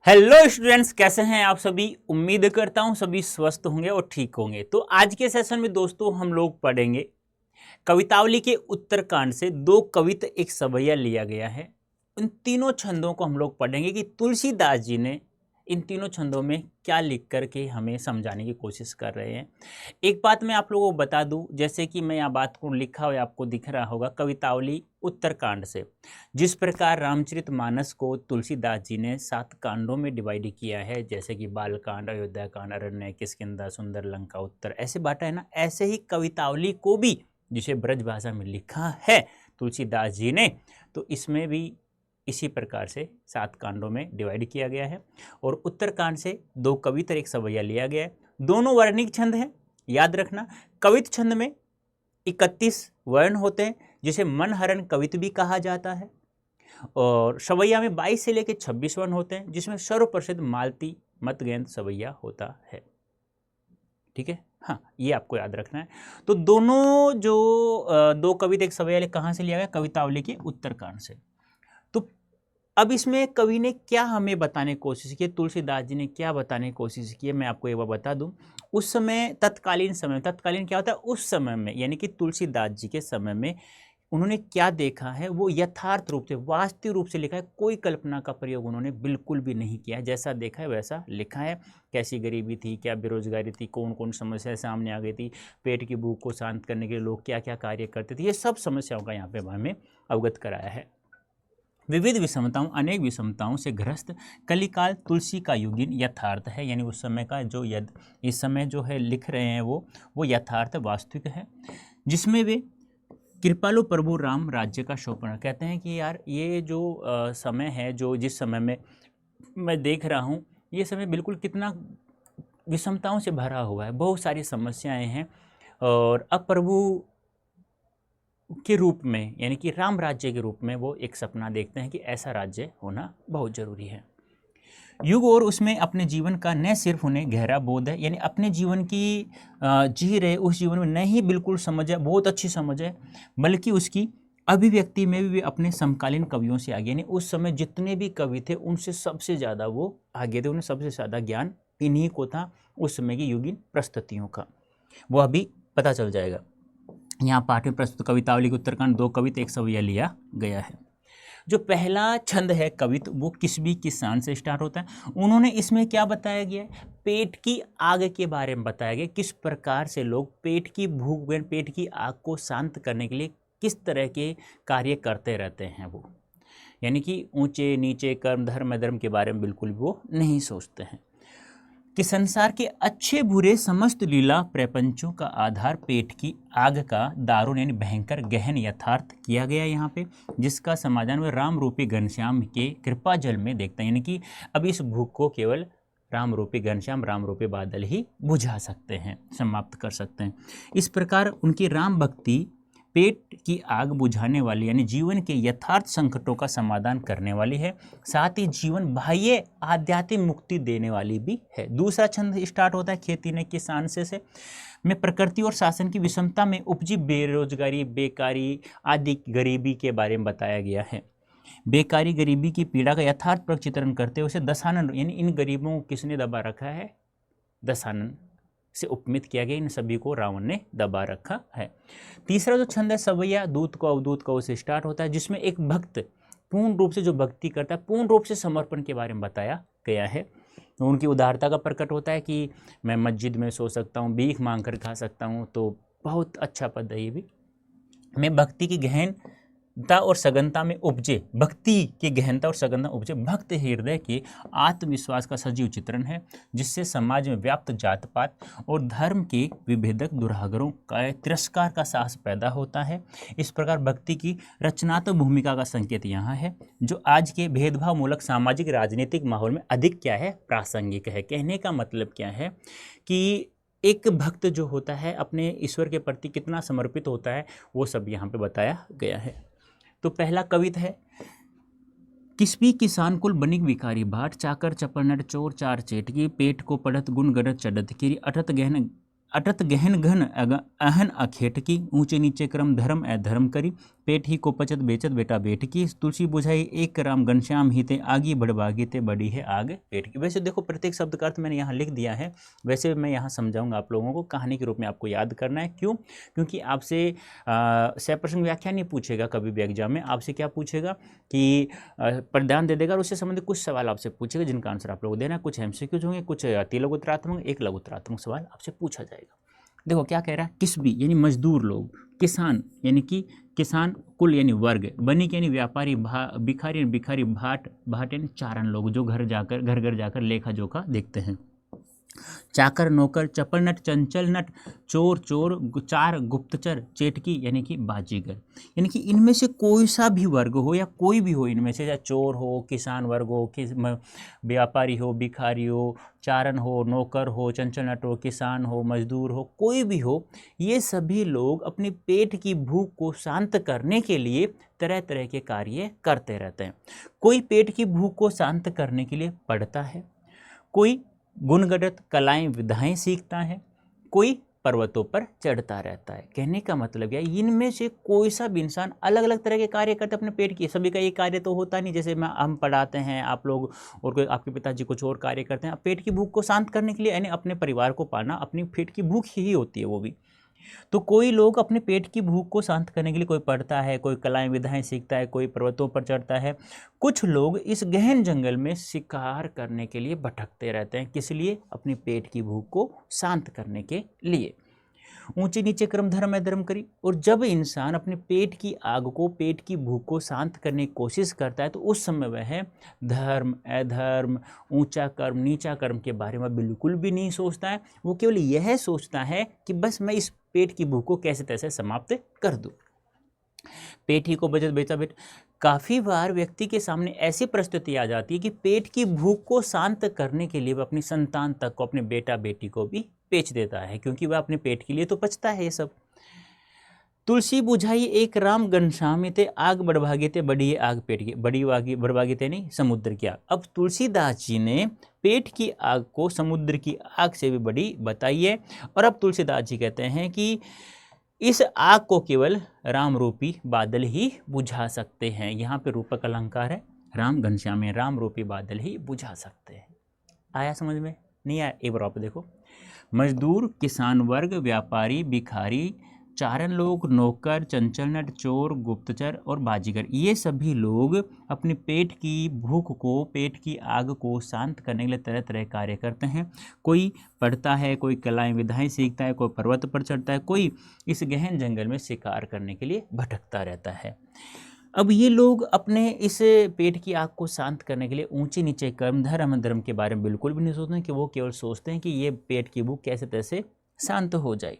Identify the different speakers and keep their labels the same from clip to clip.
Speaker 1: Hello students, कैसे हैं आप सभी। उम्मीद करता हूं सभी स्वस्थ होंगे और ठीक होंगे। तो आज के सेशन में दोस्तों हम लोग पढ़ेंगे कवितावली के उत्तरकांड से दो कविता एक सवैया लिया गया है। इन तीनों छंदों को हम लोग पढ़ेंगे कि तुलसीदास जी ने इन तीनों छंदों में क्या लिख करके हमें समझाने की कोशिश कर रहे हैं। एक बात मैं आप लोगों को बता दूं, जैसे कि मैं यहाँ बात को लिखा हुआ आपको दिख रहा होगा कवितावली उत्तरकांड से। जिस प्रकार रामचरितमानस को तुलसीदास जी ने 7 कांडों में डिवाइड किया है, जैसे कि बालकांड, अयोध्याकांड, अरण्य, किष्किंधा, सुंदर लंका, उत्तर, ऐसे बांटा है ना। ऐसे ही कवितावली को भी, जिसे ब्रज भाषा में लिखा है तुलसीदास जी ने, तो इसमें भी इसी प्रकार से 7 कांडों में डिवाइड किया गया है। और उत्तरकांड से 2 कविता एक सवैया लिया गया है। दोनों वर्णिक छंद हैं, याद रखना। कवित छंद में 31 वर्ण होते हैं, जिसे मनहरण कवित भी कहा जाता है। और सवैया में 22 से लेकर 26 वर्ण होते हैं, जिसमें सर्वप्रसिद्ध मालती मतगेंद्र सवैया होता है। ठीक है, हाँ, ये आपको याद रखना है। तो दोनों जो 2 कविता एक सवैया कहाँ से लिया गया? कवितावली के उत्तरकांड से। तो अब इसमें कवि ने क्या हमें बताने की कोशिश की, तुलसीदास जी ने क्या बताने की कोशिश की है, मैं आपको एक बार बता दूं। उस समय तत्कालीन क्या होता है उस समय में, यानी कि तुलसीदास जी के समय में उन्होंने क्या देखा है वो यथार्थ रूप से, वास्तविक रूप से लिखा है। कोई कल्पना का प्रयोग उन्होंने बिल्कुल भी नहीं किया है। जैसा देखा है वैसा लिखा है। कैसी गरीबी थी, क्या बेरोजगारी थी, कौन कौन समस्याएं सामने आ गई थी, पेट की भूख को शांत करने के लिए लोग क्या क्या कार्य करते थे, ये सब समस्याओं का यहाँ पे हमें अवगत कराया है। विविध विषमताओं, अनेक विषमताओं से ग्रस्त कलिकाल तुलसी का युगीन यथार्थ है, यानी उस समय का जो इस समय जो है लिख रहे हैं वो यथार्थ वास्तविक है, जिसमें वे कृपालु प्रभु राम राज्य का शोभन कहते हैं कि यार ये जो समय है, जो जिस समय में मैं देख रहा हूँ, ये समय बिल्कुल कितना विषमताओं से भरा हुआ है, बहुत सारी समस्याएं हैं। और अब प्रभु के रूप में, यानी कि राम राज्य के रूप में वो एक सपना देखते हैं कि ऐसा राज्य होना बहुत ज़रूरी है। युग और उसमें अपने जीवन का न सिर्फ उन्हें गहरा बोध है, यानी अपने जीवन की जी रहे उस जीवन में नहीं बिल्कुल समझ है, बहुत अच्छी समझ है, बल्कि उसकी अभिव्यक्ति में भी वे अपने समकालीन कवियों से आगे, यानी उस समय जितने भी कवि थे उनसे सबसे ज़्यादा वो आगे थे, उन्हें सबसे ज़्यादा ज्ञान इन्हीं को था, उस समय की युगीन परिस्थितियों का। वो अभी पता चल जाएगा। यहाँ पाठ में प्रस्तुत कवितावली के उत्तरकांड 2 कविता एक सवैया लिया गया है। जो पहला छंद है कवित, वो किसबी किसान से स्टार्ट होता है। उन्होंने इसमें क्या बताया गया है? पेट की आग के बारे में बताया गया, किस प्रकार से लोग पेट की भूख, पेट की आग को शांत करने के लिए किस तरह के कार्य करते रहते हैं वो, यानी कि ऊंचे नीचे कर्म धर्म अधर्म के बारे में बिल्कुल वो नहीं सोचते हैं। कि संसार के अच्छे बुरे समस्त लीला प्रपंचों का आधार पेट की आग का दारुण यानी भयंकर गहन यथार्थ किया गया यहाँ पे, जिसका समाधान वे राम रूपी घनश्याम के कृपा जल में देखते हैं, यानी कि अब इस भूख को केवल राम रूपी घनश्याम, राम रूपी बादल ही बुझा सकते हैं, समाप्त कर सकते हैं। इस प्रकार उनकी राम भक्ति पेट की आग बुझाने वाली, यानी जीवन के यथार्थ संकटों का समाधान करने वाली है, साथ ही जीवन बाह्य आध्यात्मिक मुक्ति देने वाली भी है। दूसरा छंद स्टार्ट होता है खेती ने किसान से में प्रकृति और शासन की विषमता में उपजी बेरोजगारी, बेकारी आदि गरीबी के बारे में बताया गया है। बेकारी गरीबी की पीड़ा का यथार्थ प्रचित्रण करते हुए उसे दशानन, यानी इन गरीबों को किसने दबा रखा है? दशानन से उपमित किया गया, इन सभी को रावण ने दबा रखा है। तीसरा जो छंद है सवैया दूत को अवधूत को से स्टार्ट होता है, जिसमें एक भक्त पूर्ण रूप से जो भक्ति करता है, पूर्ण रूप से समर्पण के बारे में बताया गया है। तो उनकी उदारता का प्रकट होता है कि मैं मस्जिद में सो सकता हूँ, भीख मांग कर खा सकता हूँ, तो बहुत अच्छा पद है ये भी। मैं भक्ति की गहनता और सघनता में उपजे, भक्ति की गहनता और सघनता उपजे भक्त हृदय के आत्मविश्वास का सजीव चित्रण है, जिससे समाज में व्याप्त जात पात और धर्म के विभेदक दुराग्रहों का तिरस्कार का साहस पैदा होता है। इस प्रकार भक्ति की रचनात्मक भूमिका का संकेत यहाँ है, जो आज के भेदभाव मूलक सामाजिक राजनीतिक माहौल में अधिक क्या है? प्रासंगिक है। कहने का मतलब क्या है कि एक भक्त जो होता है अपने ईश्वर के प्रति कितना समर्पित होता है, वो सब यहाँ पे बताया गया है। तो पहला कविता है किसबी किसान कुल बनिक विकारी बाट, चाकर चपर नट चोर चार चेटकी, पेट को पढ़त गुण गढ़त चढ़त की, अटत गहन घन अहन अखेट की, ऊंचे नीचे क्रम धर्म अधर्म करी, पेट ही को पचत बेचत बेटा बेट की, तुलसी बुझाई एक राम घनश्याम हिते, आगी बढ़वागी ते बड़ी है आग पेट की। वैसे देखो प्रत्येक शब्द का अर्थ मैंने यहाँ लिख दिया है, वैसे मैं यहाँ समझाऊंगा आप लोगों को, कहानी के रूप में आपको याद करना है। क्यों? क्योंकि आपसे सप्रसंग व्याख्या नहीं पूछेगा कभी भी एग्जाम में, आपसे क्या पूछेगा कि प्रदान दे देगा और उससे संबंधित कुछ सवाल आपसे पूछेगा जिनका आंसर आप लोगों को देना है। कुछ एमसीक्यूज होंगे, कुछ अति लघुतरात्मक, एक लघुतरात्मक सवाल आपसे पूछा जाएगा। देखो क्या कह रहा है, किसबी यानी मजदूर लोग, किसान यानी कि किसान कुल यानी वर्ग, बनिक यानी व्यापारी, भिखारी यानी भिखारी, भाट यानी चारण लोग जो घर घर जाकर लेखा जोखा देखते हैं, चाकर नौकर, चपल नट, चंचल नट, चोर चार, गुप्तचर, चेटकी यानी कि बाजीगर। यानी कि इनमें से कोई सा भी वर्ग हो या कोई भी हो, इनमें से चाहे चोर हो, किसान वर्ग हो, व्यापारी हो, भिखारी हो, चारण हो, नौकर हो, चंचल नट हो, किसान हो, मजदूर हो, कोई भी हो, ये सभी लोग अपनी पेट की भूख को शांत करने के लिए तरह तरह के कार्य करते रहते हैं। कोई पेट की भूख को शांत करने के लिए पढ़ता है, कोई गुणगणित कलाएं विधाएं सीखता है, कोई पर्वतों पर चढ़ता रहता है। कहने का मतलब है इनमें से कोई सा भी इंसान अलग अलग तरह के कार्य करते अपने पेट की। सभी का ये कार्य तो होता नहीं, जैसे हम पढ़ाते हैं आप लोग और कोई आपके पिताजी कुछ और कार्य करते हैं। पेट की भूख को शांत करने के लिए यानी अपने परिवार को पालना अपनी पेट की भूख ही होती है वो भी। तो कोई लोग अपने पेट की भूख को शांत करने के लिए कोई पढ़ता है, कोई कलाएं विधाएं सीखता है, कोई पर्वतों पर चढ़ता है, कुछ लोग इस गहन जंगल में शिकार करने के लिए भटकते रहते हैं। किस लिए? अपनी पेट की भूख को शांत करने के लिए। ऊंचे नीचे क्रम धर्म अधर्म करी। और जब इंसान अपने पेट की आग को, पेट की भूख को शांत करने की कोशिश करता है तो उस समय वह धर्म अधर्म, ऊंचा कर्म नीचा कर्म के बारे में बिल्कुल भी नहीं सोचता है। वो केवल यह सोचता है कि बस मैं इस पेट की भूख को कैसे तैसे समाप्त कर दूं। पेट ही को बचत बेचा बेट। काफ़ी बार व्यक्ति के सामने ऐसी परिस्थिति आ जाती है कि पेट की भूख को शांत करने के लिए वह अपनी संतान तक को, अपने बेटा बेटी को भी बेच देता है, क्योंकि वह अपने पेट के लिए तो बचता है ये सब। तुलसी बुझाई एक राम घनश्याम ते, आग बढ़भागे ते बड़ी आग पेट की, बड़ी आग बढ़भागे ते नहीं समुद्र की आग। अब तुलसीदास जी ने पेट की आग को समुद्र की आग से भी बड़ी बताई है। और अब तुलसीदास जी कहते हैं कि इस आग को केवल राम रूपी बादल ही बुझा सकते हैं। यहाँ पे रूपक अलंकार है, राम घनश्याम में राम रूपी बादल ही बुझा सकते हैं। आया समझ में? नहीं आया? एक बार आप देखो, मजदूर, किसान वर्ग, व्यापारी, भिखारी, चारण लोग, नौकर, चंचल नट, चोर, गुप्तचर और बाजीगर, ये सभी लोग अपने पेट की भूख को, पेट की आग को शांत करने के लिए तरह तरह कार्य करते हैं। कोई पढ़ता है, कोई कलाएं विधाएं सीखता है, कोई पर्वत पर चढ़ता है, कोई इस गहन जंगल में शिकार करने के लिए भटकता रहता है। अब ये लोग अपने इस पेट की आग को शांत करने के लिए ऊंचे नीचे कर्म धर्म अधर्म के बारे में बिल्कुल भी नहीं सोचते, कि वो केवल सोचते हैं कि ये पेट की भूख कैसे तैसे शांत हो जाए।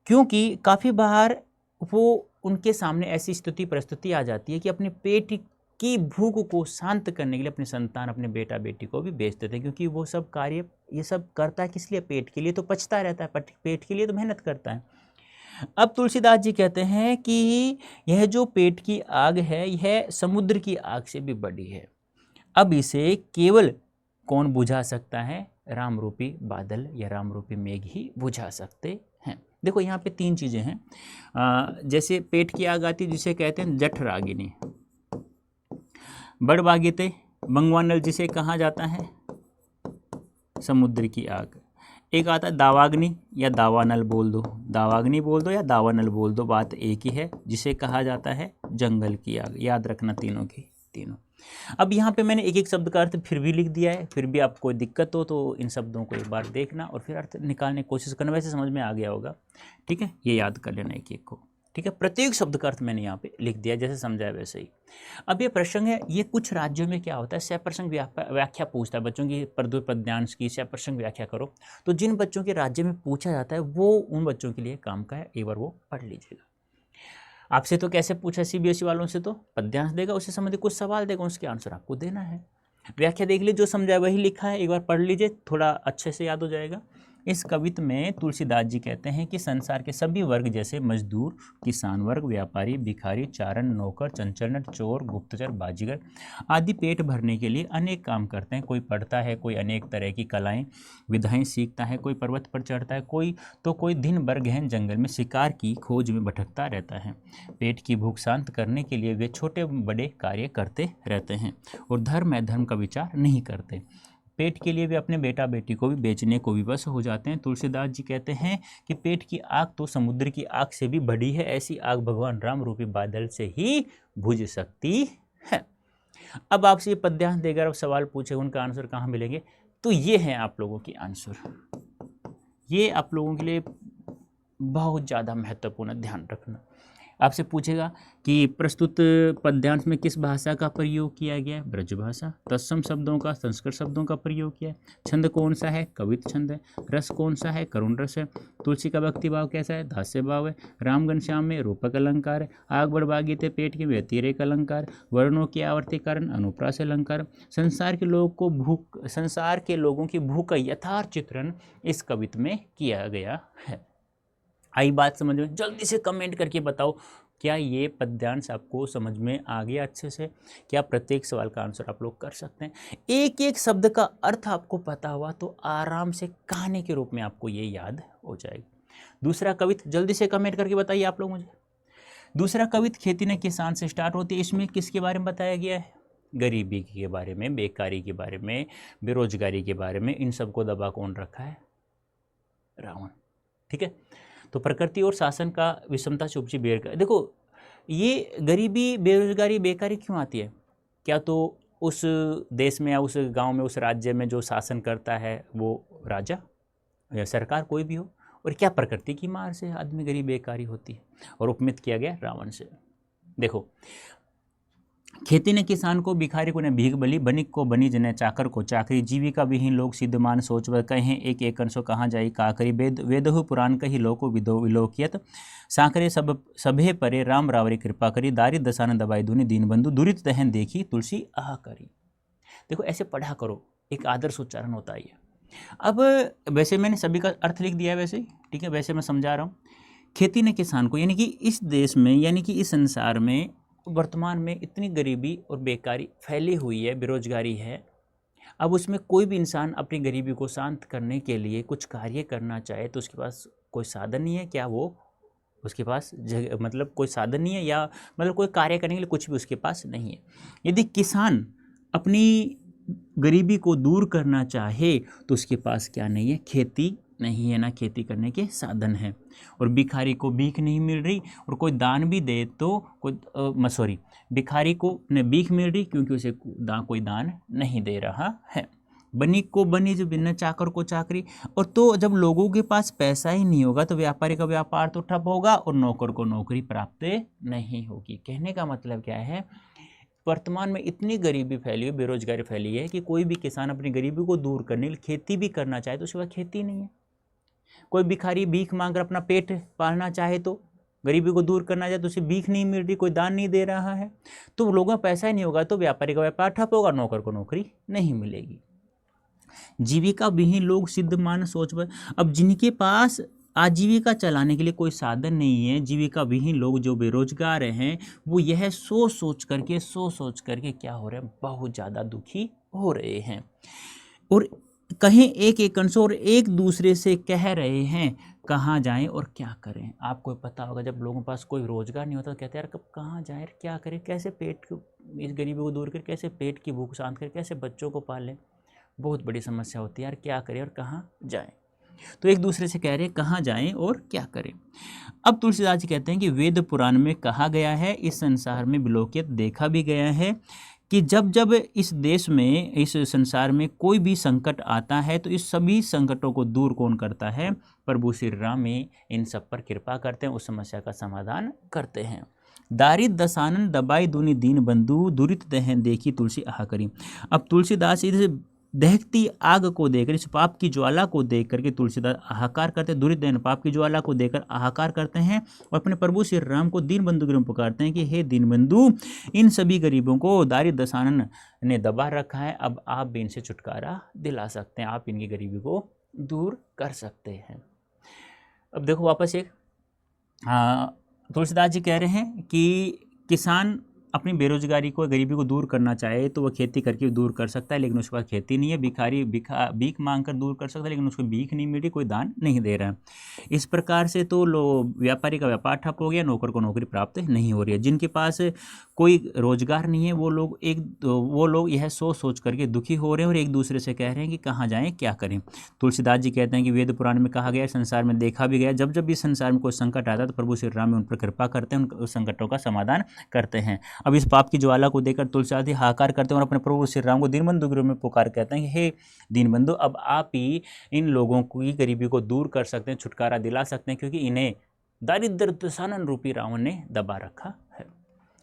Speaker 1: क्योंकि काफ़ी बार वो उनके सामने ऐसी स्थिति परिस्थिति आ जाती है कि अपने पेट की भूख को शांत करने के लिए अपनी संतान, अपने बेटा बेटी को भी बेच देते हैं, क्योंकि वो सब कार्य ये सब करता है किस लिए? पेट के लिए तो पचता रहता है, पेट के लिए तो मेहनत करता है। अब तुलसीदास जी कहते हैं कि यह जो पेट की आग है यह समुद्र की आग से भी बड़ी है। अब इसे केवल कौन बुझा सकता है? राम रूपी बादल या राम रूपी मेघ ही बुझा सकते हैं। देखो यहाँ पे तीन चीज़ें हैं। जैसे पेट की आग आती है जिसे कहते हैं जठराग्नि, बड़बागिते बंगवानल जिसे कहा जाता है समुद्र की आग। एक आता है दावाग्नि या दावानल बोल दो, दावाग्नि बोल दो या दावानल बोल दो, बात एक ही है, जिसे कहा जाता है जंगल की आग। याद रखना तीनों की तीनों। अब यहाँ पे मैंने एक एक शब्द का अर्थ फिर भी लिख दिया है, फिर भी आपको कोई दिक्कत हो तो इन शब्दों को एक बार देखना और फिर अर्थ निकालने की कोशिश करना। वैसे समझ में आ गया होगा, ठीक है? ये याद कर लेना एक एक को, ठीक है? प्रत्येक शब्द का अर्थ मैंने यहाँ पे लिख दिया, जैसे समझाया वैसे ही। अब ये प्रसंग है, ये कुछ राज्यों में क्या होता है, सप्रसंग व्याख्या पूछता है बच्चों की, पद्यांश की सप्रसंग व्याख्या करो। तो जिन बच्चों के राज्य में पूछा जाता है वो उन बच्चों के लिए काम का है, एक बार वो पढ़ लीजिएगा। आपसे तो कैसे पूछा सीबीएसई वालों से, तो पद्यांश देगा, उससे संबंधित कुछ सवाल देगा, उसके आंसर आपको देना है। व्याख्या देख लीजिए, जो समझाया वही लिखा है, एक बार पढ़ लीजिए, थोड़ा अच्छे से याद हो जाएगा। इस कविता में तुलसीदास जी कहते हैं कि संसार के सभी वर्ग जैसे मजदूर, किसान वर्ग, व्यापारी, भिखारी, चारण, नौकर, चंचल, चोर, गुप्तचर, बाजीगर आदि पेट भरने के लिए अनेक काम करते हैं। कोई पढ़ता है, कोई अनेक तरह की कलाएं विधाएं सीखता है, कोई पर्वत पर चढ़ता है, कोई दिन भर गहन जंगल में शिकार की खोज में भटकता रहता है। पेट की भूख शांत करने के लिए वे छोटे बड़े कार्य करते रहते हैं और धर्म अधर्म का विचार नहीं करते। पेट के लिए वे अपने बेटा बेटी को भी बेचने को विवश हो जाते हैं। तुलसीदास जी कहते हैं कि पेट की आग तो समुद्र की आग से भी बड़ी है, ऐसी आग भगवान राम रूपी बादल से ही बुझ सकती है। अब आपसे ये पद्यांश देकर अब सवाल पूछे, उनका आंसर कहाँ मिलेंगे? तो ये हैं आप लोगों की आंसर। ये आप लोगों के लिए बहुत ज़्यादा महत्वपूर्ण, ध्यान रखना। आपसे पूछेगा कि प्रस्तुत पद्यांश में किस भाषा का प्रयोग किया गया है? ब्रज भाषा। तत्सम शब्दों का, संस्कृत शब्दों का प्रयोग किया है। छंद कौन सा है? कवित छंद है। रस कौन सा है? करुण रस है। तुलसी का भक्ति भाव कैसा है? दास्य भाव है। राम घनश्याम में रूपक अलंकार है। आग बड़बागी थे पेट के में अतिरेक अलंकार। वर्णों की आवर्ती कारण अनुप्रास अलंकार। संसार के लोगों की भूख का यथार्थ चित्रण इस कविता में किया गया है। आई बात समझ में? जल्दी से कमेंट करके बताओ, क्या ये पद्यांश आपको समझ में आ गया अच्छे से? क्या प्रत्येक सवाल का आंसर आप लोग कर सकते हैं? एक एक शब्द का अर्थ आपको पता हुआ तो आराम से कहानी के रूप में आपको ये याद हो जाएगा। दूसरा कविता जल्दी से कमेंट करके बताइए आप लोग मुझे। दूसरा कविता खेती न किसान से स्टार्ट होती है। इसमें किसके बारे में बताया गया है? गरीबी के बारे में, बेकारी के बारे में, बेरोजगारी के बारे में। इन सबको दबा कौन रखा है? रावण। ठीक है, तो प्रकृति और शासन का विषमता से उपजी बेर। देखो, ये गरीबी, बेरोजगारी, बेकारी क्यों आती है? क्या तो उस देश में या उस गांव में, उस राज्य में जो शासन करता है वो राजा या सरकार कोई भी हो, और क्या प्रकृति की मार से आदमी गरीब बेकारी होती है, और उपमित किया गया रावण से। देखो, खेती ने किसान को, भिखारी को ने भीख बली, बनिक को बनिज ने चाकर को चाकरी, जीविका विहीन लोग सिद्धमान सोच वह कहें एक एकन सो कहाँ जाई काकरी, वेदहु पुराण कही लोको विदो विलोकियत, साकरे सभे परे राम रावरी कृपा करी, दारिद दसान दबाई दुनि दीन बंधु, दुरित दहन देखी तुलसी आह करी। देखो, ऐसे पढ़ा करो, एक आदर्श उच्चारण होता है ये। अब वैसे मैंने सभी का अर्थ लिख दिया है वैसे, ठीक है, वैसे मैं समझा रहा हूँ। खेती ने किसान को, यानी कि इस देश में, यानी कि इस संसार में वर्तमान में इतनी गरीबी और बेकारी फैली हुई है, बेरोजगारी है। अब उसमें कोई भी इंसान अपनी गरीबी को शांत करने के लिए कुछ कार्य करना चाहे तो उसके पास कोई साधन नहीं है। क्या वो उसके पास मतलब कोई साधन नहीं है, या मतलब कोई कार्य करने के लिए कुछ भी उसके पास नहीं है। यदि किसान अपनी गरीबी को दूर करना चाहे तो उसके पास क्या नहीं है? खेती नहीं है, ना खेती करने के साधन है। और भिखारी को भीख नहीं मिल रही, और कोई दान भी दे तो भिखारी को न भीख मिल रही क्योंकि उसे कोई दान नहीं दे रहा है। बनिक को बनिज, बिना चाकर को चाकरी। और तो जब लोगों के पास पैसा ही नहीं होगा तो व्यापारी का व्यापार तो ठप होगा और नौकर को नौकरी प्राप्त नहीं होगी। कहने का मतलब क्या है? वर्तमान में इतनी गरीबी फैली है, बेरोजगारी फैली है कि कोई भी किसान अपनी गरीबी को दूर करने के लिए खेती भी करना चाहे तो उसके पास खेती नहीं है। कोई भिखारी भीख मांगकर अपना पेट पालना चाहे तो, गरीबी को दूर करना चाहे तो उसे भीख नहीं मिल रही, कोई दान नहीं दे रहा है, तो लोगों का पैसा ही नहीं होगा तो व्यापारी का व्यापार ठप होगा, नौकर को नौकरी नहीं मिलेगी। जीविका विहीन लोग सिद्धमान सोच। अब जिनके पास आजीविका चलाने के लिए कोई साधन नहीं है, जीविका विहीन लोग जो बेरोजगार हैं, वो यह सोच सोच करके क्या हो रहे हैं? बहुत ज़्यादा दुखी हो रहे हैं। और कहें एक एक कंसो, और एक दूसरे से कह रहे हैं कहाँ जाएं और क्या करें। आपको पता होगा, जब लोगों के पास कोई रोजगार नहीं होता तो कहते हैं यार कब कहाँ जाएं, क्या करें, कैसे पेट को, इस गरीबी को दूर करें, कैसे पेट की भूख शांत करें, कैसे बच्चों को पालें। बहुत बड़ी समस्या होती है यार, क्या करें और कहाँ जाएं। तो एक दूसरे से कह रहे हैं कहाँ जाएं और क्या करें। अब तुलसीदास जी कहते हैं कि वेद पुराण में कहा गया है, इस संसार में विलोकियत देखा भी गया है, कि जब जब इस देश में, इस संसार में कोई भी संकट आता है तो इस सभी संकटों को दूर कौन करता है? प्रभु श्री राम ही इन सब पर कृपा करते हैं, उस समस्या का समाधान करते हैं। दारिद दसानन दबाई दुनि दीन बंधु, दुरित दहन देखी तुलसी आह करी। अब तुलसीदास इधर दहकती आग को देखकर, इस पाप की ज्वाला को देख करके तुलसीदास हाहाकार करते हैं। दुरित दहन, पाप की ज्वाला को देखकर हाहाकार करते हैं और अपने प्रभु श्री राम को दीन बंधु के रूप में पुकारते हैं कि हे दीन बंधु, इन सभी गरीबों को दारिद दसानन ने दबा रखा है, अब आप भी इनसे छुटकारा दिला सकते हैं, आप इनकी गरीबी को दूर कर सकते हैं। अब देखो वापस एक तुलसीदास जी कह रहे हैं कि किसान अपनी बेरोजगारी को, गरीबी को दूर करना चाहे तो वह खेती करके दूर कर सकता है, लेकिन उसके पास खेती नहीं है। भिखारी भीख मांग कर दूर कर सकता है, लेकिन उसको भीख नहीं मिली, कोई दान नहीं दे रहा है। इस प्रकार से तो व्यापारी का व्यापार ठप हो गया, नौकर को नौकरी प्राप्त नहीं हो रही है। जिनके पास कोई रोजगार नहीं है वो लोग यह सोच करके दुखी हो रहे हैं और एक दूसरे से कह रहे हैं कि कहाँ जाएं, क्या करें। तुलसीदास जी कहते हैं कि वेद पुराण में कहा गया, संसार में देखा भी गया, जब जब भी संसार में कोई संकट आता है तो प्रभु श्री राम उन पर कृपा करते हैं, उन संकटों का समाधान करते हैं। अब इस पाप की ज्वाला को देखकर तुलसीदास जी हाहाकार करते हैं और अपने प्रभु श्री राम को दीनबंधु के रूप में पुकार कहते हैं कि हे दीनबंधु, अब आप ही इन लोगों की गरीबी को दूर कर सकते हैं, छुटकारा दिला सकते हैं, क्योंकि इन्हें दारिद्र दशानन रूपी रावण ने दबा रखा है।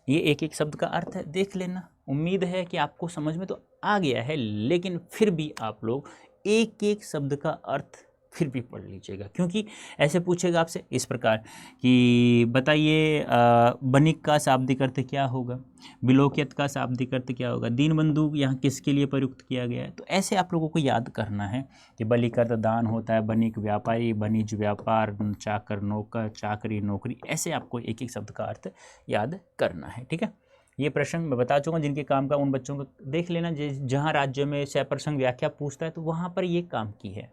Speaker 1: ये एक एक शब्द का अर्थ है, देख लेना। उम्मीद है कि आपको समझ में तो आ गया है, लेकिन फिर भी आप लोग एक एक शब्द का अर्थ फिर भी पढ़ लीजिएगा, क्योंकि ऐसे पूछेगा आपसे इस प्रकार कि बताइए बनिक का शाब्दिक अर्थ क्या होगा, बिलोकियत का शाब्दिक अर्थ क्या होगा, दीनबंधु यहाँ किसके लिए प्रयुक्त किया गया है। तो ऐसे आप लोगों को याद करना है कि बलि का अर्थ दान होता है, बनिक व्यापारी, बनिज व्यापार, चाकर नौकर, चाकरी नौकरी, ऐसे आपको एक एक शब्द का अर्थ याद करना है। ठीक है, ये प्रश्न मैं बता चुका, जिनके काम का उन बच्चों को देख लेना, जहाँ राज्य में सप्रसंग व्याख्या पूछता है तो वहाँ पर ये काम की है।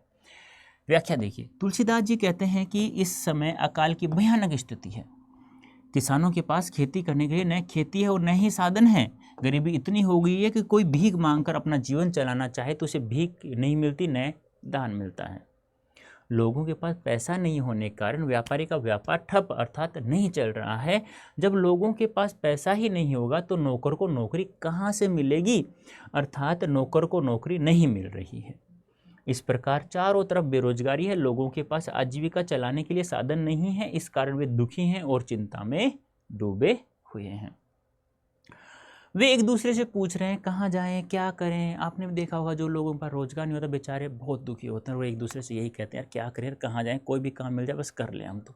Speaker 1: व्याख्या देखिए, तुलसीदास जी कहते हैं कि इस समय अकाल की भयानक स्थिति है। किसानों के पास खेती करने के लिए न खेती है और न ही साधन है। गरीबी इतनी हो गई है कि कोई भीख मांगकर अपना जीवन चलाना चाहे तो उसे भीख नहीं मिलती, न दान मिलता है। लोगों के पास पैसा नहीं होने के कारण व्यापारी का व्यापार ठप अर्थात नहीं चल रहा है। जब लोगों के पास पैसा ही नहीं होगा तो नौकर को नौकरी कहाँ से मिलेगी, अर्थात नौकर को नौकरी नहीं मिल रही है। इस प्रकार चारों तरफ बेरोजगारी है, लोगों के पास आजीविका चलाने के लिए साधन नहीं है, इस कारण वे दुखी हैं और चिंता में डूबे हुए हैं। वे एक दूसरे से पूछ रहे हैं कहाँ जाएं, क्या करें। आपने भी देखा होगा जो लोगों पर रोजगार नहीं होता बेचारे बहुत दुखी होते हैं, वो एक दूसरे से यही कहते हैं यार क्या करें, कहाँ जाएं, कोई भी काम मिल जाए बस कर लें हम तो।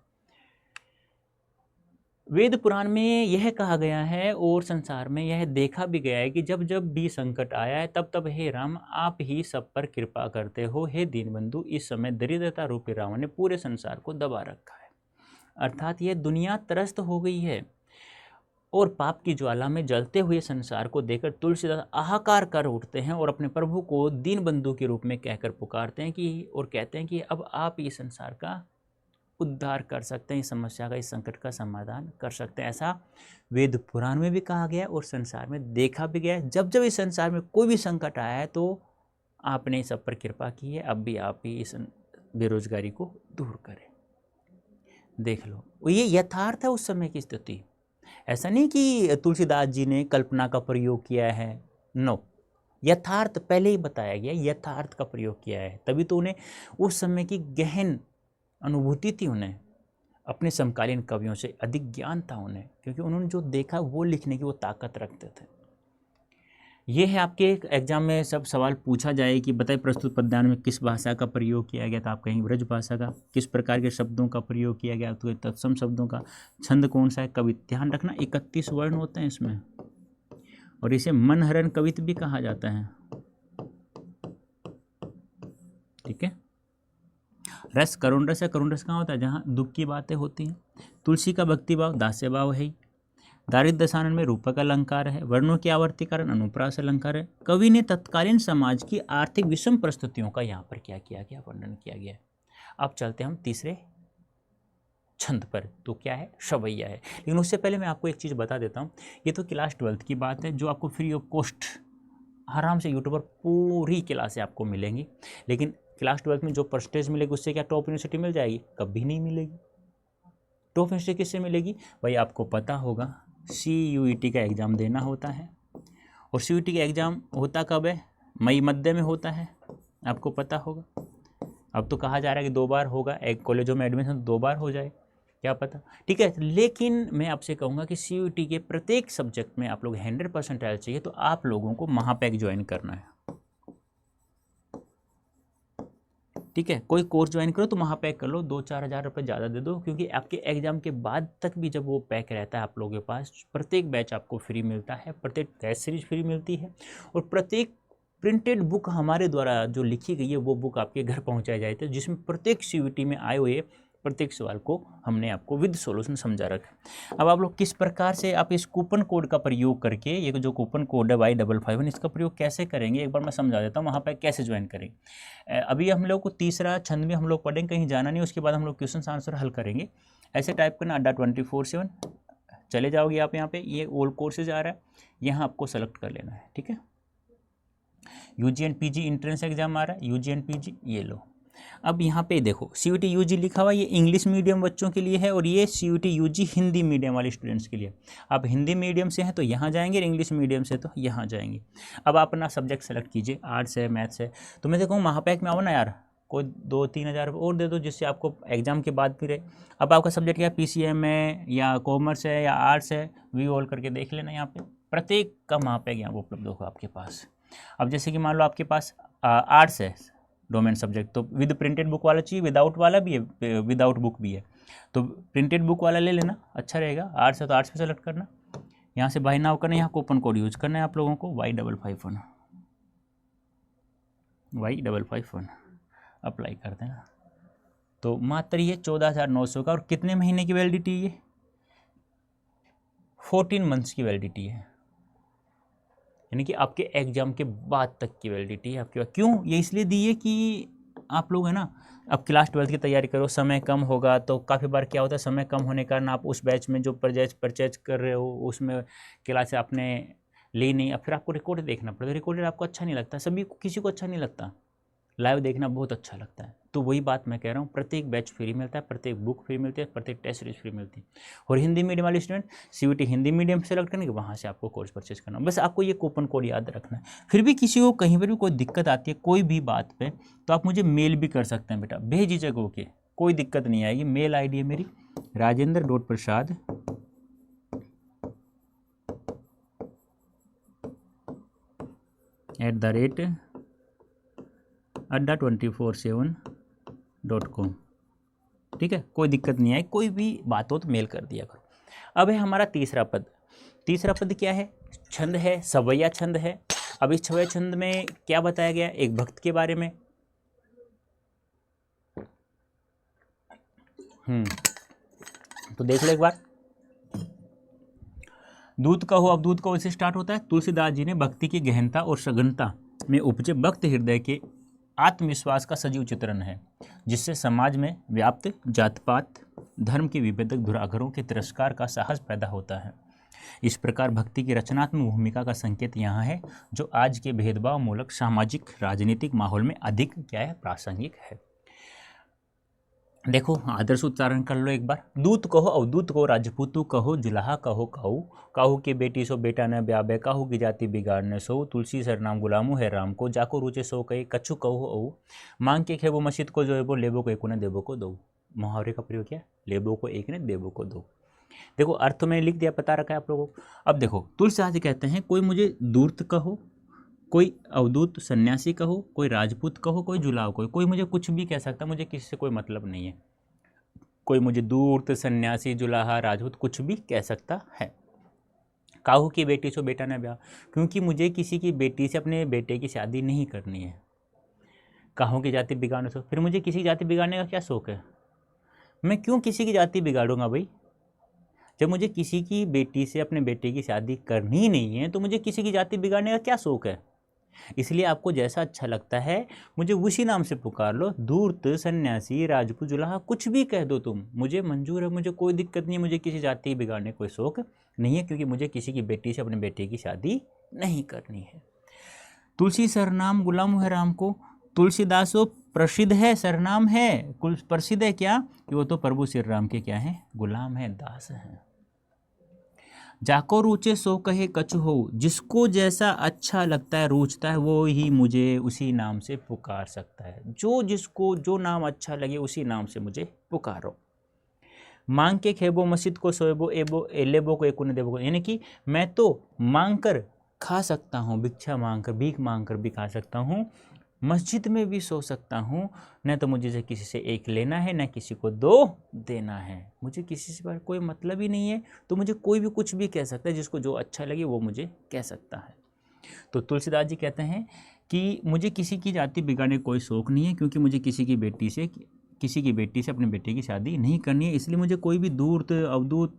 Speaker 1: वेद पुराण में यह कहा गया है और संसार में यह देखा भी गया है कि जब जब भी संकट आया है तब तब हे राम आप ही सब पर कृपा करते हो। हे दीनबंधु, इस समय दरिद्रता रूपी रावण ने पूरे संसार को दबा रखा है, अर्थात यह दुनिया त्रस्त हो गई है। और पाप की ज्वाला में जलते हुए संसार को देखकर तुलसीदास हाहाकार कर उठते हैं और अपने प्रभु को दीनबंधु के रूप में कहकर पुकारते हैं कि और कहते हैं कि अब आप इस संसार का उद्धार कर सकते हैं, इस समस्या का, इस संकट का समाधान कर सकते हैं। ऐसा वेद पुराण में भी कहा गया और संसार में देखा भी गया है। जब जब इस संसार में कोई भी संकट आया है तो आपने सब पर कृपा की है, अब भी आप ही इस बेरोजगारी को दूर करें। देख लो, ये यथार्थ है उस समय की स्थिति। ऐसा नहीं कि तुलसीदास जी ने कल्पना का प्रयोग किया है, नो, यथार्थ पहले ही बताया गया, यथार्थ का प्रयोग किया है, तभी तो उन्हें उस समय की गहन अनुभूति थी, उन्हें अपने समकालीन कवियों से अधिक ज्ञान था उन्हें, क्योंकि उन्होंने जो देखा वो लिखने की वो ताकत रखते थे। ये है आपके एग्जाम में सब सवाल पूछा जाए कि बताइए प्रस्तुत पद्यान में किस भाषा का प्रयोग किया गया था, आप कहेंगे ब्रज भाषा का। किस प्रकार के शब्दों का प्रयोग किया गया, तो तत्सम शब्दों का। छंद कौन सा है, कवित। ध्यान रखना 31 वर्ण होते हैं इसमें, और इसे मनहरण कवित भी कहा जाता है। ठीक है, रस करुण रस है, करुण रस कहाँ होता है, जहाँ दुख की बातें होती हैं। तुलसी का भक्ति भाव दास्य भाव है। दारिद्र दशानन में रूपक अलंकार है। वर्णों की आवर्ती कारण अनुप्रास अलंकार है। कवि ने तत्कालीन समाज की आर्थिक विषम परिस्थितियों का यहाँ पर क्या किया गया, वर्णन किया गया। अब चलते हम तीसरे छंद पर, तो क्या है, शवैया है। लेकिन उससे पहले मैं आपको एक चीज़ बता देता हूँ, ये तो क्लास 12th की बात है जो आपको फ्री ऑफ कॉस्ट आराम से यूट्यूब पर पूरी क्लासें आपको मिलेंगी। लेकिन क्लास 12th में जो परसेंटेज मिलेगी उससे क्या टॉप यूनिवर्सिटी मिल जाएगी, कभी नहीं मिलेगी। टॉप यूनिवर्सिटी किससे मिलेगी भाई, आपको पता होगा CUET का एग्ज़ाम देना होता है, और CUET का एग्ज़ाम होता कब है, मई मध्य में होता है, आपको पता होगा। अब तो कहा जा रहा है कि 2 बार होगा, एक कॉलेजों में एडमिशन 2 बार हो जाए, क्या पता। ठीक है, लेकिन मैं आपसे कहूँगा कि CUET के प्रत्येक सब्जेक्ट में आप लोग 100% चाहिए, तो आप लोगों को महापैक ज्वाइन करना है। ठीक है, कोई कोर्स ज्वाइन करो तो महापैक कर लो, 2-4 हज़ार रुपये ज़्यादा दे दो, क्योंकि आपके एग्जाम के बाद तक भी जब वो पैक रहता है आप लोगों के पास, प्रत्येक बैच आपको फ्री मिलता है, प्रत्येक टेस्ट सीरीज फ्री मिलती है, और प्रत्येक प्रिंटेड बुक हमारे द्वारा जो लिखी गई है वो बुक आपके घर पहुंचाई जाती है, जिसमें प्रत्येक CVT में आए हुए प्रत्येक सवाल को हमने आपको विद सॉल्यूशन समझा रखा। अब आप लोग किस प्रकार से आप इस कूपन कोड का प्रयोग करके, ये जो कूपन कोड है Y551, इसका प्रयोग कैसे करेंगे एक बार मैं समझा देता हूँ, वहाँ पर कैसे ज्वाइन करेंगे। अभी हम लोग को तीसरा छंद में हम लोग पढ़ेंगे, कहीं जाना नहीं, उसके बाद हम लोग क्वेश्चन आंसर हल करेंगे। ऐसे टाइप करना अड्डा 24/7, चले जाओगे आप यहाँ पे, ये ऑल कोर्सेज आ रहा है, यहाँ आपको सेलेक्ट कर लेना है, ठीक है। UG and PG entrance exam आ रहा है, UG एंड PG, ये लो। अब यहाँ पे देखो CVT UG लिखा हुआ, ये इंग्लिश मीडियम बच्चों के लिए है, और ये CVT UG हिंदी मीडियम वाले स्टूडेंट्स के लिए। आप हिंदी मीडियम से हैं तो यहाँ जाएंगे, इंग्लिश मीडियम से तो यहाँ जाएंगे। अब आप अपना सब्जेक्ट सेलेक्ट कीजिए, आर्ट्स है, मैथ्स है। तो मैं देखूँ महापैक में आओ ना यार, कोई 2-3 हज़ार और दे दो, जिससे आपको एग्जाम के बाद भी रहे। अब आपका सब्जेक्ट क्या, PCM है या कॉमर्स है या आर्ट्स है, वी ऑल करके देख लेना। यहाँ पे प्रत्येक का महापैक यहाँ उपलब्ध होगा आपके पास। अब जैसे कि मान लो आपके पास आर्ट्स है डोमेन सब्जेक्ट, तो विद प्रिंटेड बुक वाला चाहिए, विदाउट वाला भी है, विदाउट बुक भी है, तो प्रिंटेड बुक वाला ले लेना, अच्छा रहेगा। आर्ट्स है तो आर्ट्स पे सेलेक्ट करना, यहाँ से बाय नाउ करना, यहाँ कूपन कोड यूज करना है आप लोगों को Y551 अप्लाई कर देना। तो मात्र ये 14,900 का, और कितने महीने की वैलिडिटी है, 14 मंथ्स की वैलिडिटी है, यानी कि आपके एग्जाम के बाद तक की वैलिडिटी है आपके पास। क्यों ये इसलिए दी है कि आप लोग है ना, अब क्लास 12 की तैयारी करो, समय कम होगा, तो काफ़ी बार क्या होता है, समय कम होने के कारण आप उस बैच में जो परचेज कर रहे हो उसमें क्लास आपने ली नहीं, अब फिर आपको रिकॉर्ड देखना पड़ता है। रिकॉर्डेड आपको अच्छा नहीं लगता, सभी किसी को अच्छा नहीं लगता, लाइव देखना बहुत अच्छा लगता है। तो वही बात मैं कह रहा हूँ, प्रत्येक बैच फ्री मिलता है, प्रत्येक बुक फ्री मिलती है, प्रत्येक टेस्ट सीरीज फ्री मिलती है। और हिंदी मीडियम वाले student CVT Hindi medium select करने के, वहाँ से आपको कोर्स परचेज करना। बस आपको ये कूपन कोड याद रखना है। फिर भी किसी को कहीं पर भी कोई दिक्कत आती है कोई भी बात पे, तो आप मुझे मेल भी कर सकते हैं बेटा, बेझिझक होके, कोई दिक्कत नहीं आएगी। मेल ID है मेरी rajendra.prasad@adda247.com, ठीक है, कोई दिक्कत नहीं आई, कोई भी बात हो तो मेल कर दिया करो। अब है हमारा तीसरा पद। तीसरा पद क्या है, छंद है, सवैया छंद है। अब इस सवैया छंद में क्या बताया गया, एक भक्त के बारे में। तो देख लो एक बार, दूत कहो। अब दूत कहो से स्टार्ट होता है। तुलसीदास जी ने भक्ति की गहनता और सघनता में उपजे भक्त हृदय के आत्मविश्वास का सजीव चित्रण है, जिससे समाज में व्याप्त जात पात धर्म के विभेदक दुराग्रहों के तिरस्कार का साहस पैदा होता है। इस प्रकार भक्ति की रचनात्मक भूमिका का संकेत यहाँ है, जो आज के भेदभाव मूलक सामाजिक राजनीतिक माहौल में अधिक क्या है, प्रासंगिक है। देखो आदर्श उच्चारण कर लो एक बार। दूत कहो अवधूत को, राजपूतू कहो, जुलाहा कहो काऊ, काहू की बेटी सो बेटा न ब्याबे, काहू की जाति बिगाड़ने सो, तुलसी सरनाम गुलामू है राम को, जाको रुचे सो कहे, कछु कहो औ, मांग के खेबो मस्जिद को जो है वो, लेबो को एक ने देबो को दो। मुहावरे का प्रयोग किया, लेबो को एक ने देबो को दो। देखो अर्थ में लिख दिया, पता रखा है आप लोगों को। अब देखो तुलसीदास जी कहते हैं, कोई मुझे दूत कहो, कोई अवधूत सन्यासी कहो, कोई राजपूत कहो, कोई जुलाव कहो, कोई मुझे कुछ भी कह सकता है, मुझे किसी से कोई मतलब नहीं है। कोई मुझे दूत सन्यासी जुलाहा राजपूत कुछ भी कह सकता है। काहू की बेटी सो बेटा ने ब्याह, क्योंकि मुझे किसी की बेटी से अपने बेटे की शादी नहीं करनी है। काहू की जाति बिगाड़ने सो, फिर मुझे किसी की जाति बिगाड़ने का क्या शौक है, मैं क्यों किसी की जाति बिगाड़ूंगा भाई। जब मुझे किसी की बेटी से अपने बेटे की शादी करनी ही नहीं है तो मुझे किसी की जाति बिगाड़ने का क्या शौक है। इसलिए आपको जैसा अच्छा लगता है मुझे उसी नाम से पुकार लो, धूर्त सन्यासी राजपूत जुलाहा कुछ भी कह दो तुम, मुझे मंजूर है, मुझे कोई दिक्कत नहीं है। मुझे किसी जाति बिगाड़ने कोई शौक नहीं है, क्योंकि मुझे किसी की बेटी से अपने बेटे की शादी नहीं करनी है। तुलसी सरनाम गुलाम है राम को, तुलसीदासो प्रसिद्ध है, सरनाम है, कुल प्रसिद्ध है क्या कि वो तो प्रभु श्री राम के क्या है, गुलाम है, दास है। जाको रूचे सो कहे कछु हो, जिसको जैसा अच्छा लगता है रूचता है वो ही मुझे उसी नाम से पुकार सकता है। जो जिसको जो नाम अच्छा लगे उसी नाम से मुझे पुकारो। मांग के खेबो मस्जिद को सोएबो एबो एलेबो को एकुने देबो को, यानी कि मैं तो मांग कर खा सकता हूँ, भिक्षा मांग कर भीख मांग कर भी खा सकता हूँ, मस्जिद में भी सो सकता हूँ, न तो मुझे किसी से एक लेना है न किसी को दो देना है। मुझे किसी से कोई मतलब ही नहीं है, तो मुझे कोई भी कुछ भी कह सकता है, जिसको जो अच्छा लगे वो मुझे कह सकता है। तो तुलसीदास जी कहते हैं कि मुझे किसी की जाति बिगाड़ने का कोई शौक नहीं है, क्योंकि मुझे किसी की बेटी से अपने बेटे की शादी नहीं करनी है। इसलिए मुझे कोई भी दूत, अवधूत,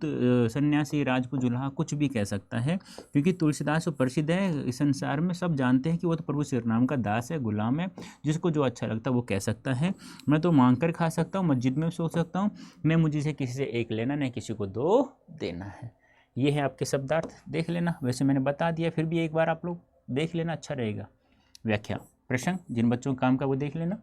Speaker 1: सन्यासी, राजपूत, जुल्हा कुछ भी कह सकता है, क्योंकि तुलसीदास तो प्रसिद्ध है, इस संसार में सब जानते हैं कि वो तो प्रभु श्री राम का दास है, गुलाम है, जिसको जो अच्छा लगता है वो कह सकता है। मैं तो मांग कर खा सकता हूँ, मस्जिद में सो सकता हूँ, मैं मुझे से किसी से एक लेना नहीं किसी को दो देना है। ये है आपके शब्दार्थ, देख लेना। वैसे मैंने बता दिया, फिर भी एक बार आप लोग देख लेना, अच्छा रहेगा। व्याख्या प्रसंग, जिन बच्चों का काम का वो देख लेना।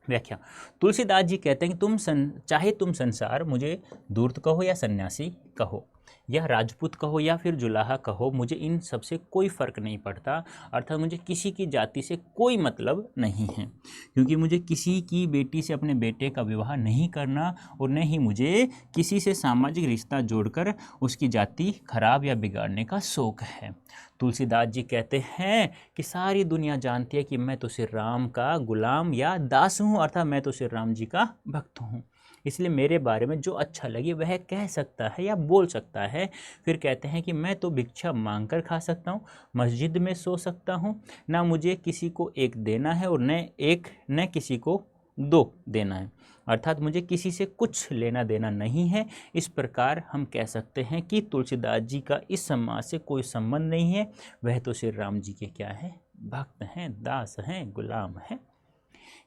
Speaker 1: व्याख्या, तुलसीदास जी कहते हैं कि चाहे तुम संसार मुझे दूर्त कहो या सन्यासी कहो, या राजपूत कहो या फिर जुलाहा कहो, मुझे इन सबसे कोई फर्क नहीं पड़ता। अर्थात मुझे किसी की जाति से कोई मतलब नहीं है, क्योंकि मुझे किसी की बेटी से अपने बेटे का विवाह नहीं करना, और न ही मुझे किसी से सामाजिक रिश्ता जोड़कर उसकी जाति खराब या बिगाड़ने का शौक है। तुलसीदास जी कहते हैं कि सारी दुनिया जानती है कि मैं तो श्री राम का गुलाम या दास हूँ, अर्थात मैं तो श्री राम जी का भक्त हूँ, इसलिए मेरे बारे में जो अच्छा लगे वह कह सकता है या बोल सकता है। फिर कहते हैं कि मैं तो भिक्षा मांग कर खा सकता हूँ, मस्जिद में सो सकता हूँ, ना मुझे किसी को एक देना है और न किसी को दो देना है, अर्थात मुझे किसी से कुछ लेना देना नहीं है। इस प्रकार हम कह सकते हैं कि तुलसीदास जी का इस समाज से कोई संबंध नहीं है, वह तो श्री राम जी के क्या है, भक्त हैं, दास हैं, गुलाम हैं।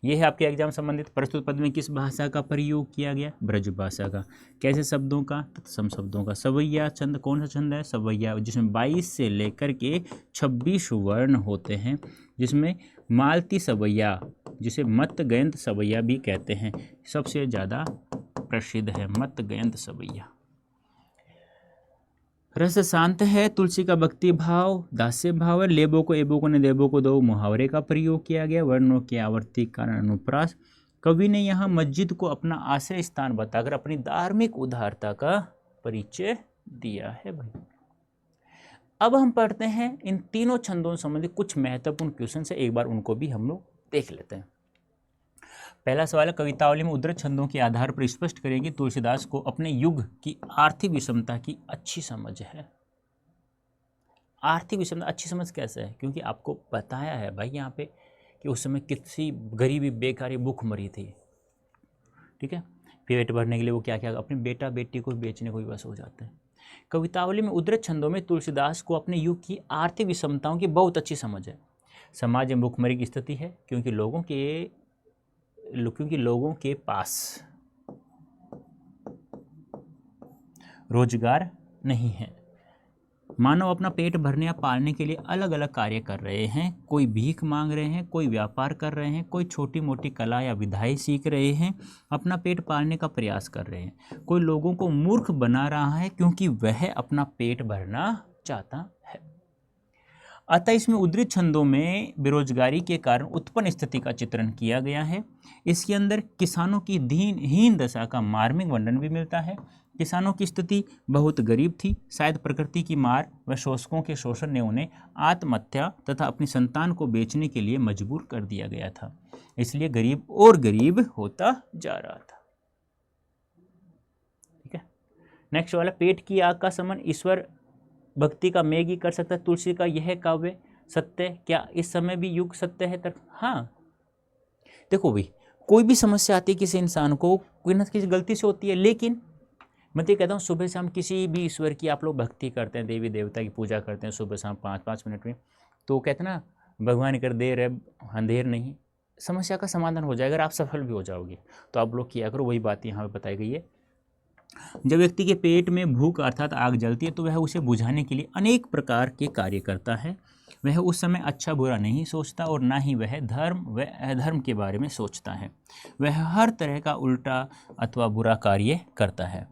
Speaker 1: यह है आपके एग्जाम संबंधित। प्रस्तुत पद में किस भाषा का प्रयोग किया गया, ब्रज भाषा का। कैसे शब्दों का, तत्सम शब्दों का। सवैया छंद कौन सा छंद है, सवैया, जिसमें 22 से लेकर के 26 वर्ण होते हैं, जिसमें मालती सवैया, जिसे मत गयंत सवैया भी कहते हैं, सबसे ज़्यादा प्रसिद्ध है मत गयंत सवैया। रस शांत है, तुलसी का भक्ति भाव, दास्य भाव है, लेबो को एबो को ने देबो को दो मुहावरे का प्रयोग किया गया। वर्णों के आवर्ती कारण अनुप्रास। कवि ने यहाँ मस्जिद को अपना आश्रय स्थान बताकर अपनी धार्मिक उदारता का परिचय दिया है। भाई अब हम पढ़ते हैं इन तीनों छंदों से संबंधित कुछ महत्वपूर्ण क्वेश्चन है, एक बार उनको भी हम लोग देख लेते हैं। पहला सवाल है, कवितावली में उद्धृत छंदों के आधार पर स्पष्ट करेंगे तुलसीदास को अपने युग की आर्थिक विषमता की अच्छी समझ है। आर्थिक विषमता अच्छी समझ कैसे है, क्योंकि आपको बताया है भाई यहाँ पे कि उस समय कितनी गरीबी, बेकारी, भूखमरी थी। ठीक है, पेट भरने के लिए वो क्या क्या अपने बेटा बेटी को बेचने को विवश हो जाते हैं। कवितावली में उद्धृत छंदों में तुलसीदास को अपने युग की आर्थिक विषमताओं की बहुत अच्छी समझ है। समाज में भूखमरी की स्थिति है, क्योंकि लोगों के पास रोजगार नहीं है। मानव अपना पेट भरने या पालने के लिए अलग अलग कार्य कर रहे हैं। कोई भीख मांग रहे हैं, कोई व्यापार कर रहे हैं, कोई छोटी मोटी कला या विधाएं सीख रहे हैं, अपना पेट पालने का प्रयास कर रहे हैं। कोई लोगों को मूर्ख बना रहा है क्योंकि वह अपना पेट भरना चाहता है। अतः इसमें उद्धृत छंदों में बेरोजगारी के कारण उत्पन्न स्थिति का चित्रण किया गया है। इसके अंदर किसानों की दीनहीन दशा का मार्मिक वर्णन भी मिलता है। किसानों की स्थिति बहुत गरीब थी, शायद प्रकृति की मार व शोषकों के शोषण ने उन्हें आत्महत्या तथा अपनी संतान को बेचने के लिए मजबूर कर दिया गया था, इसलिए गरीब और गरीब होता जा रहा था। ठीक है, नेक्स्ट वाला, पेट की आग का समन ईश्वर भक्ति का मेघ ही कर सकता है। तुलसी का यह काव्य सत्य, क्या इस समय भी युग सत्य है तक? हाँ, देखो भाई, कोई भी समस्या आती है किसी इंसान को, कोई ना किसी गलती से होती है, लेकिन मैं तो कहता हूँ सुबह शाम किसी भी ईश्वर की आप लोग भक्ति करते हैं, देवी देवता की पूजा करते हैं सुबह शाम 5-5 मिनट में, तो कहते हैं ना, भगवान कर देर है अंधेर नहीं, समस्या का समाधान हो जाएगा, अगर आप सफल भी हो जाओगे। तो आप लोग किया करो, वही बात यहाँ पे बताई गई है। जब व्यक्ति के पेट में भूख अर्थात आग जलती है तो वह उसे बुझाने के लिए अनेक प्रकार के कार्य करता है। वह उस समय अच्छा बुरा नहीं सोचता और ना ही वह धर्म व अधर्म के बारे में सोचता है। वह हर तरह का उल्टा अथवा बुरा कार्य करता है।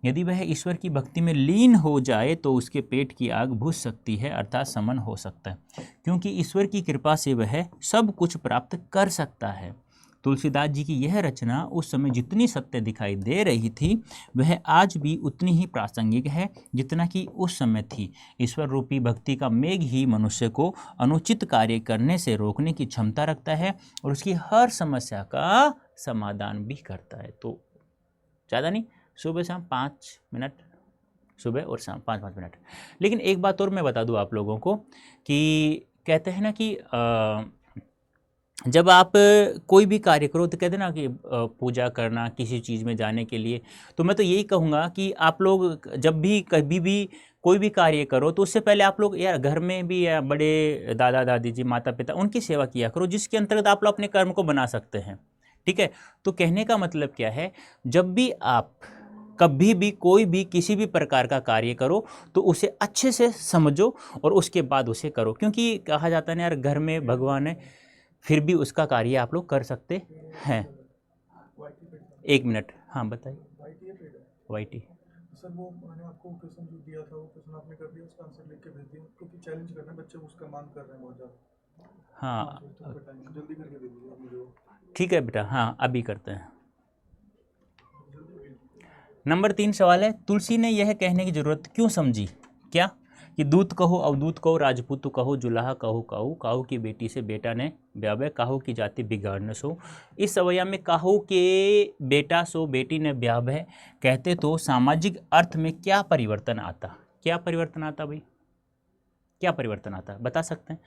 Speaker 1: यदि वह ईश्वर की भक्ति में लीन हो जाए तो उसके पेट की आग बुझ सकती है, अर्थात समन हो सकता है, क्योंकि ईश्वर की कृपा से वह सब कुछ प्राप्त कर सकता है। तुलसीदास जी की यह रचना उस समय जितनी सत्य दिखाई दे रही थी वह आज भी उतनी ही प्रासंगिक है जितना कि उस समय थी। ईश्वर रूपी भक्ति का मेघ ही मनुष्य को अनुचित कार्य करने से रोकने की क्षमता रखता है और उसकी हर समस्या का समाधान भी करता है। तो ज़्यादा नहीं, सुबह शाम 5 मिनट सुबह और शाम 5-5 मिनट। लेकिन एक बात और मैं बता दूं आप लोगों को कि कहते हैं ना कि जब आप कोई भी कार्य करो तो कहते हैं ना कि पूजा करना, किसी चीज़ में जाने के लिए, तो मैं तो यही कहूँगा कि आप लोग जब भी कभी भी कोई भी कार्य करो तो उससे पहले आप लोग यार घर में भी या बड़े दादा दादी जी, माता पिता, उनकी सेवा किया करो, जिसके अंतर्गत आप लोग अपने कर्म को बना सकते हैं। ठीक है, तो कहने का मतलब क्या है, जब भी आप कभी भी कोई भी किसी भी प्रकार का कार्य करो तो उसे अच्छे से समझो और उसके बाद उसे करो, क्योंकि कहा जाता है ना यार, घर में भगवान है, फिर भी उसका कार्य आप लोग कर सकते हैं। 1 मिनट, हाँ बताइए। YT
Speaker 2: सर वो मैंने आपको क्वेश्चन जो दिया था वो क्वेश्चन आपने कर दिया, उसका आंसर लिख के भेज दिया, क्योंकि चैलेंज करना है, बच्चे उसका मांग कर रहे हैं बहुत ज़्यादा।
Speaker 1: हाँ
Speaker 2: जल्दी करके दे दीजिए मुझे।
Speaker 1: ठीक है बेटा, हाँ अभी करते हैं। नंबर 3 सवाल है, तुलसी ने यह कहने की जरूरत क्यों समझी, क्या कि दूत कहो अवधूत कहो राजपूत कहो जुलाहा कहो काहू, काहू की बेटी से बेटा ने ब्याह, काहू की जाति बिगाड़ने सो। इस सवैया में काहू के बेटा सो बेटी ने ब्याह कहते तो सामाजिक अर्थ में क्या परिवर्तन आता, क्या परिवर्तन आता भाई, क्या परिवर्तन आता बता सकते हैं?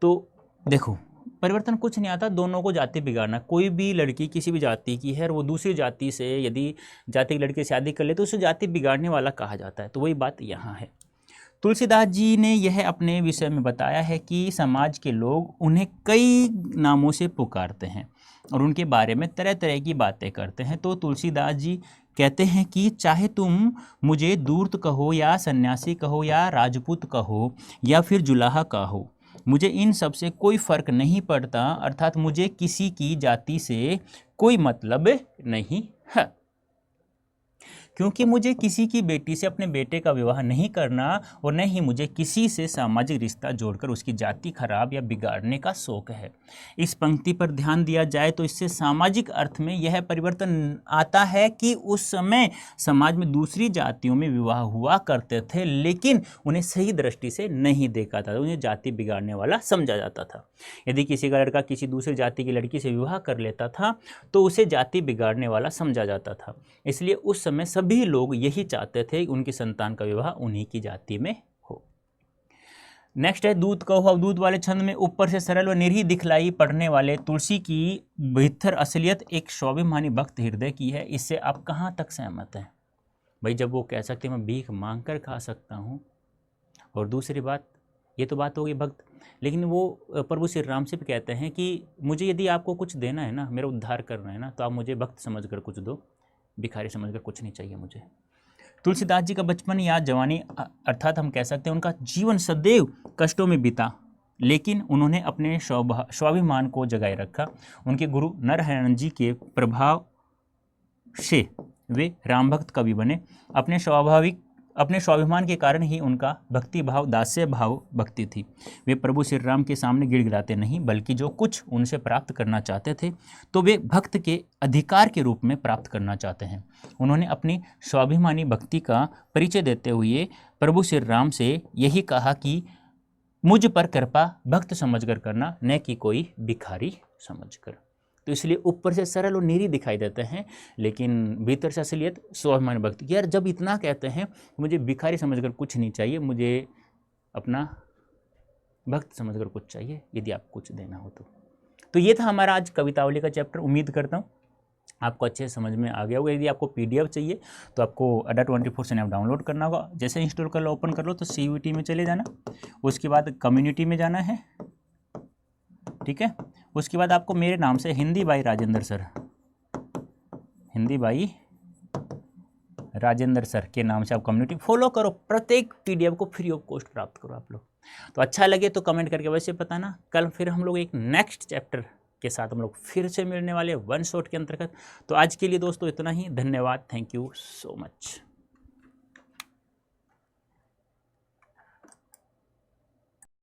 Speaker 1: तो देखो परिवर्तन कुछ नहीं आता, दोनों को जाति बिगाड़ना। कोई भी लड़की किसी भी जाति की है और वो दूसरी जाति से यदि जाति की लड़की से शादी कर ले तो उसे जाति बिगाड़ने वाला कहा जाता है। तो वही बात यहाँ है। तुलसीदास जी ने यह अपने विषय में बताया है कि समाज के लोग उन्हें कई नामों से पुकारते हैं और उनके बारे में तरह तरह की बातें करते हैं। तो तुलसीदास जी कहते हैं कि चाहे तुम मुझे दूर्त कहो या सन्यासी कहो या राजपूत कहो या फिर जुलाहा कहो, मुझे इन सब से कोई फर्क नहीं पड़ता, अर्थात मुझे किसी की जाति से कोई मतलब नहीं है, क्योंकि मुझे किसी की बेटी से अपने बेटे का विवाह नहीं करना और न ही मुझे किसी से सामाजिक रिश्ता जोड़कर उसकी जाति खराब या बिगाड़ने का शौक है। इस पंक्ति पर ध्यान दिया जाए तो इससे सामाजिक अर्थ में यह परिवर्तन आता है कि उस समय समाज में दूसरी जातियों में विवाह हुआ करते थे, लेकिन उन्हें सही दृष्टि से नहीं देखा था, उन्हें जाति बिगाड़ने वाला समझा जाता था। यदि किसी का लड़का किसी दूसरी जाति की लड़की से विवाह कर लेता था तो उसे जाति बिगाड़ने वाला समझा जाता था। इसलिए उस समय सभी लोग यही चाहते थे कि उनकी संतान का विवाह उन्हीं की जाति में हो। नेक्स्ट है, दूत कहो अवधूत वाले छंद में ऊपर से सरल व निरीह दिखलाई पढ़ने वाले तुलसी की भीतर असलियत एक स्वाभिमानी भक्त हृदय की है। इससे आप कहाँ तक सहमत हैं भाई? जब वो कह सकते मैं भीख मांग कर खा सकता हूँ, और दूसरी बात, ये तो बात होगी भक्त, लेकिन वो प्रभु श्री राम से भी कहते हैं कि मुझे यदि आपको कुछ देना है ना, मेरा उद्धार करना है ना, तो आप मुझे भक्त समझ कर कुछ दो, भिखारी समझकर कुछ नहीं चाहिए मुझे। तुलसीदास जी का बचपन या जवानी, अर्थात हम कह सकते हैं उनका जीवन सदैव कष्टों में बीता, लेकिन उन्होंने अपने स्वाभिमान को जगाए रखा। उनके गुरु नरहरण जी के प्रभाव से वे राम भक्त कवि बने। अपने स्वाभिमान के कारण ही उनका भक्ति भाव दास्य भाव भक्ति थी। वे प्रभु श्री राम के सामने गिड़गिड़ाते नहीं, बल्कि जो कुछ उनसे प्राप्त करना चाहते थे तो वे भक्त के अधिकार के रूप में प्राप्त करना चाहते हैं। उन्होंने अपनी स्वाभिमानी भक्ति का परिचय देते हुए प्रभु श्री राम से यही कहा कि मुझ पर कृपा भक्त समझकर करना, न कि कोई भिखारी समझकर। तो इसलिए ऊपर से सरल और निरी दिखाई देते हैं, लेकिन भीतर से असलियत स्वाभिमानी भक्ति। यार जब इतना कहते हैं मुझे भिखारी समझकर कुछ नहीं चाहिए, मुझे अपना भक्त समझकर कुछ चाहिए, यदि आप कुछ देना हो तो ये था हमारा आज कवितावली का चैप्टर। उम्मीद करता हूँ आपको अच्छे समझ में आ गया होगा। यदि आपको PDF चाहिए तो आपको Ada24 ऐप डाउनलोड करना होगा। जैसे इंस्टॉल कर लो, ओपन कर लो, तो CVT में चले जाना, उसके बाद कम्युनिटी में जाना है, ठीक है। उसके बाद आपको मेरे नाम से Hindi by Rajendra sir, Hindi by Rajendra sir के नाम से आप कम्युनिटी फॉलो करो, प्रत्येक PDF को फ्री ऑफ कॉस्ट प्राप्त करो आप लोग। तो अच्छा लगे तो कमेंट करके वैसे बताना। कल फिर हम लोग एक नेक्स्ट चैप्टर के साथ हम लोग फिर से मिलने वाले वन शॉट के अंतर्गत। तो आज के लिए दोस्तों इतना ही, धन्यवाद, थैंक यू सो मच।